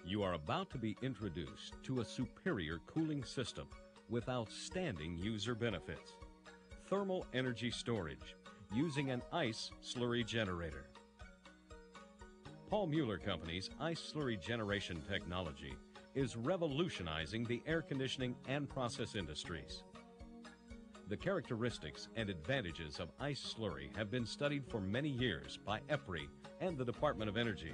You are about to be introduced to a superior cooling system with outstanding user benefits. Thermal energy storage using an ice slurry generator. Paul Mueller Company's ice slurry generation technology is revolutionizing the air conditioning and process industries. The characteristics and advantages of ice slurry have been studied for many years by EPRI and the Department of Energy.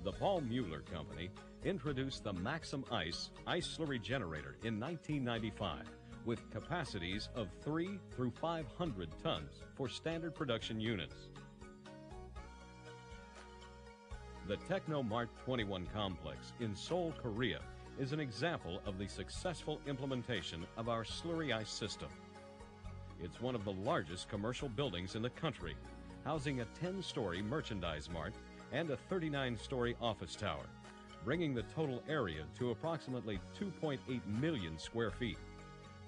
The Paul Mueller Company introduced the MaximICE ice slurry generator in 1995 with capacities of 3 through 500 tons for standard production units. The TechnoMart 21 complex in Seoul, Korea is an example of the successful implementation of our slurry ice system. It's one of the largest commercial buildings in the country, housing a 10-story merchandise mart and a 39-story office tower, bringing the total area to approximately 2.8 million square feet.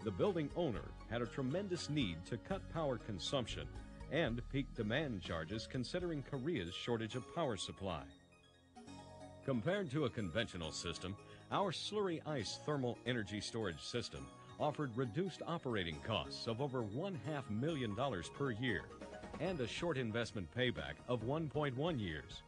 The building owner had a tremendous need to cut power consumption and peak demand charges considering Korea's shortage of power supply. Compared to a conventional system, our slurry ice thermal energy storage system offered reduced operating costs of over $1.5 million per year and a short investment payback of 1.1 years.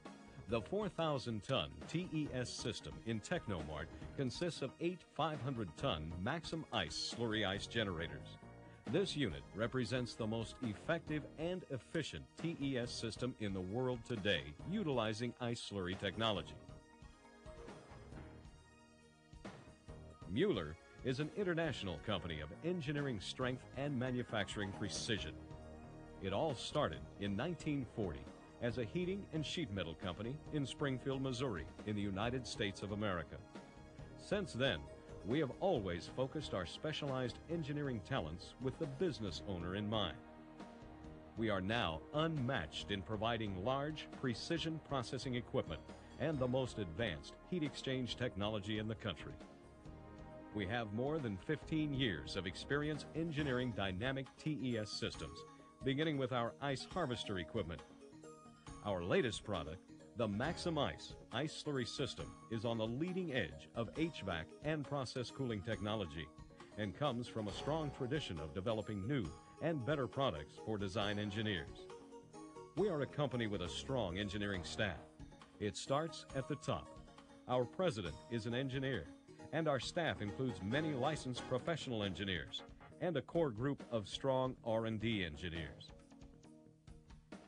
The 4,000-ton TES system in TechnoMart consists of 8 500-ton MaximICE slurry ice generators. This unit represents the most effective and efficient TES system in the world today, utilizing ice slurry technology. Mueller is an international company of engineering strength and manufacturing precision. It all started in 1940 as a heating and sheet metal company in Springfield, Missouri, in the United States of America. Since then, we have always focused our specialized engineering talents with the business owner in mind. We are now unmatched in providing large, precision processing equipment and the most advanced heat exchange technology in the country. We have more than 15 years of experience engineering dynamic TES systems, beginning with our ice harvester equipment. Our latest product, the MaximICE ice slurry system, is on the leading edge of HVAC and process cooling technology and comes from a strong tradition of developing new and better products for design engineers. We are a company with a strong engineering staff. It starts at the top. Our president is an engineer, and our staff includes many licensed professional engineers and a core group of strong R&D engineers.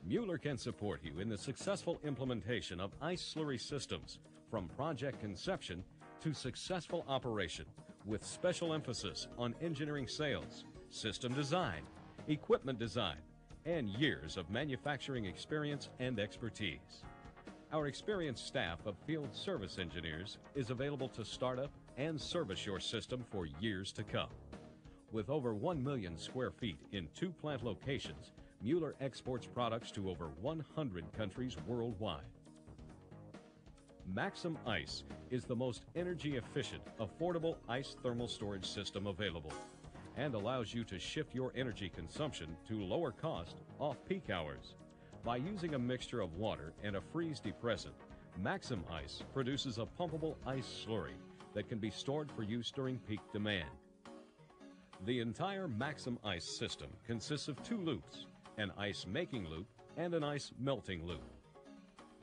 Mueller can support you in the successful implementation of ice slurry systems from project conception to successful operation, with special emphasis on engineering sales, system design, equipment design, and years of manufacturing experience and expertise. Our experienced staff of field service engineers is available to start up and service your system for years to come. With over 1 million square feet in 2 plant locations, Mueller exports products to over 100 countries worldwide. MaximICE is the most energy efficient, affordable ice thermal storage system available and allows you to shift your energy consumption to lower cost off-peak hours. By using a mixture of water and a freeze depressant, MaximICE produces a pumpable ice slurry that can be stored for use during peak demand. The entire MaximICE system consists of 2 loops, an ice making loop and an ice melting loop.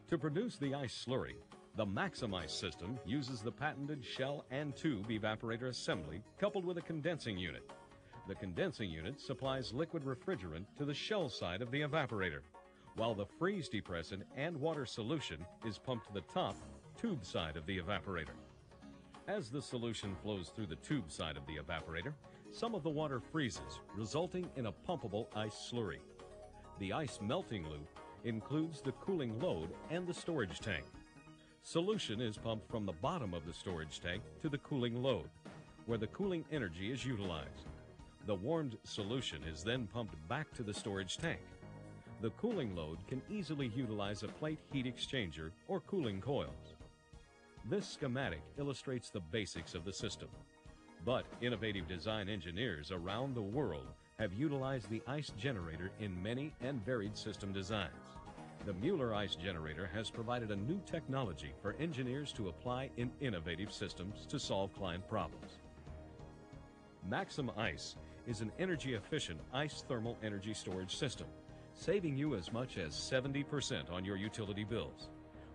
To produce the ice slurry, the MaximICE system uses the patented shell and tube evaporator assembly coupled with a condensing unit. The condensing unit supplies liquid refrigerant to the shell side of the evaporator, while the freeze depressant and water solution is pumped to the top tube side of the evaporator. As the solution flows through the tube side of the evaporator, some of the water freezes, resulting in a pumpable ice slurry. The ice melting loop includes the cooling load and the storage tank. Solution is pumped from the bottom of the storage tank to the cooling load, where the cooling energy is utilized. The warmed solution is then pumped back to the storage tank. The cooling load can easily utilize a plate heat exchanger or cooling coils. This schematic illustrates the basics of the system, but innovative design engineers around the world have utilized the ice generator in many and varied system designs. The Mueller ICE generator has provided a new technology for engineers to apply in innovative systems to solve client problems. MaximICE is an energy-efficient ice thermal energy storage system, saving you as much as 70% on your utility bills.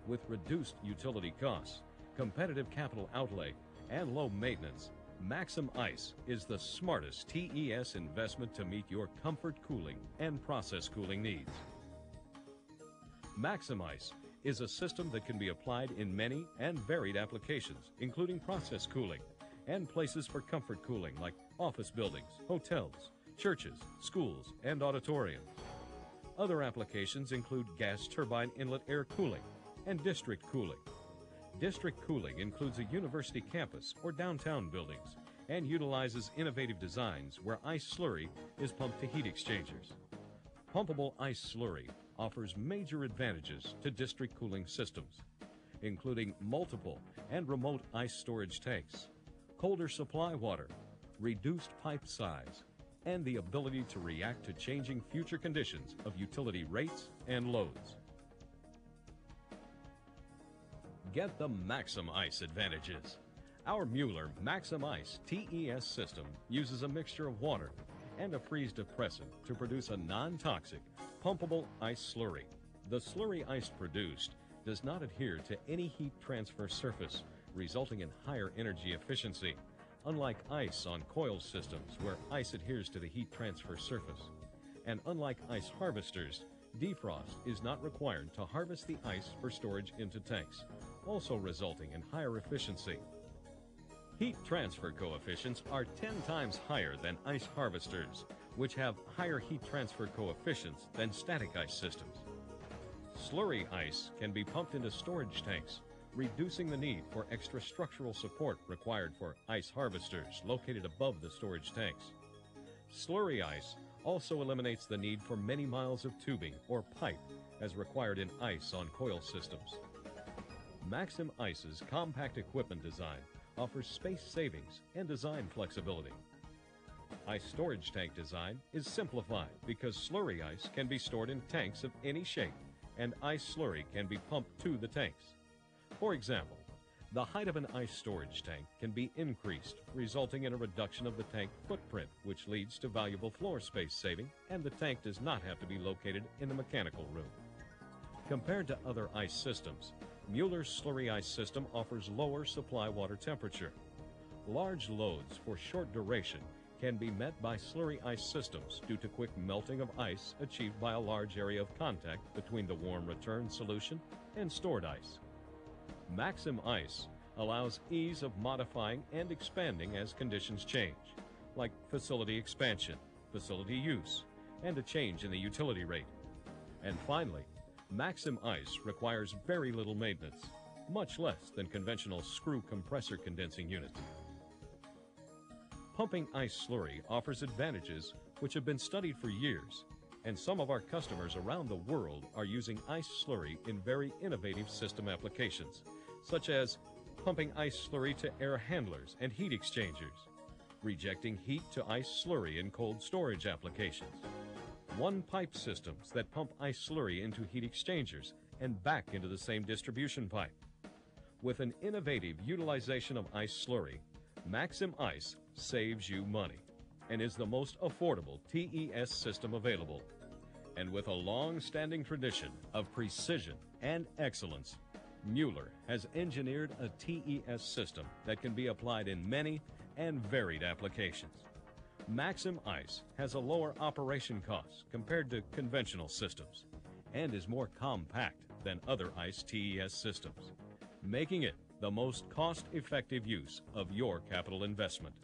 With reduced utility costs, competitive capital outlay, and low maintenance, MaximICE is the smartest TES investment to meet your comfort cooling and process cooling needs. MaximICE is a system that can be applied in many and varied applications, including process cooling and places for comfort cooling like office buildings, hotels, churches, schools, and auditoriums. Other applications include gas turbine inlet air cooling and district cooling. District cooling includes a university campus or downtown buildings and utilizes innovative designs where ice slurry is pumped to heat exchangers. Pumpable ice slurry offers major advantages to district cooling systems, including multiple and remote ice storage tanks, colder supply water, reduced pipe size, and the ability to react to changing future conditions of utility rates and loads. Get the MaximICE advantages. Our Mueller MaximICE TES system uses a mixture of water and a freeze depressant to produce a non-toxic, pumpable ice slurry. The slurry ice produced does not adhere to any heat transfer surface, resulting in higher energy efficiency, unlike ice on coil systems where ice adheres to the heat transfer surface. And unlike ice harvesters, defrost is not required to harvest the ice for storage into tanks, also resulting in higher efficiency. Heat transfer coefficients are 10 times higher than ice harvesters, which have higher heat transfer coefficients than static ice systems. Slurry ice can be pumped into storage tanks, reducing the need for extra structural support required for ice harvesters located above the storage tanks. Slurry ice also eliminates the need for many miles of tubing or pipe as required in ice on coil systems. MaximICE's compact equipment design offers space savings and design flexibility. Ice storage tank design is simplified because slurry ice can be stored in tanks of any shape and ice slurry can be pumped to the tanks. For example, the height of an ice storage tank can be increased, resulting in a reduction of the tank footprint, which leads to valuable floor space saving, and the tank does not have to be located in the mechanical room. Compared to other ice systems, Mueller's slurry ice system offers lower supply water temperature. Large loads for short duration can be met by slurry ice systems due to quick melting of ice achieved by a large area of contact between the warm return solution and stored ice. MaximICE allows ease of modifying and expanding as conditions change, like facility expansion, facility use, and a change in the utility rate. And finally, MaximICE requires very little maintenance, much less than conventional screw compressor condensing units. Pumping ice slurry offers advantages which have been studied for years, and some of our customers around the world are using ice slurry in very innovative system applications, such as pumping ice slurry to air handlers and heat exchangers, rejecting heat to ice slurry in cold storage applications, one-pipe systems that pump ice slurry into heat exchangers and back into the same distribution pipe. With an innovative utilization of ice slurry, MaximICE saves you money and is the most affordable TES system available. And with a long-standing tradition of precision and excellence, Mueller has engineered a TES system that can be applied in many and varied applications. MaximICE has a lower operation cost compared to conventional systems and is more compact than other ice TES systems, making it the most cost-effective use of your capital investment.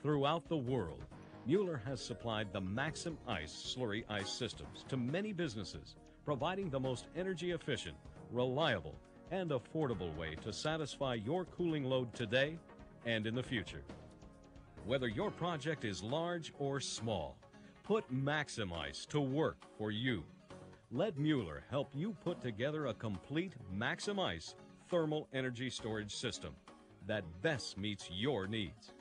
Throughout the world, Mueller has supplied the MaximICE slurry ice systems to many businesses, providing the most energy-efficient, reliable, and affordable way to satisfy your cooling load today and in the future. Whether your project is large or small, put MaximICE to work for you. Let Mueller help you put together a complete MaximICE thermal energy storage system that best meets your needs.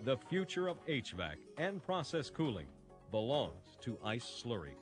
The future of HVAC and process cooling belongs to ice slurry.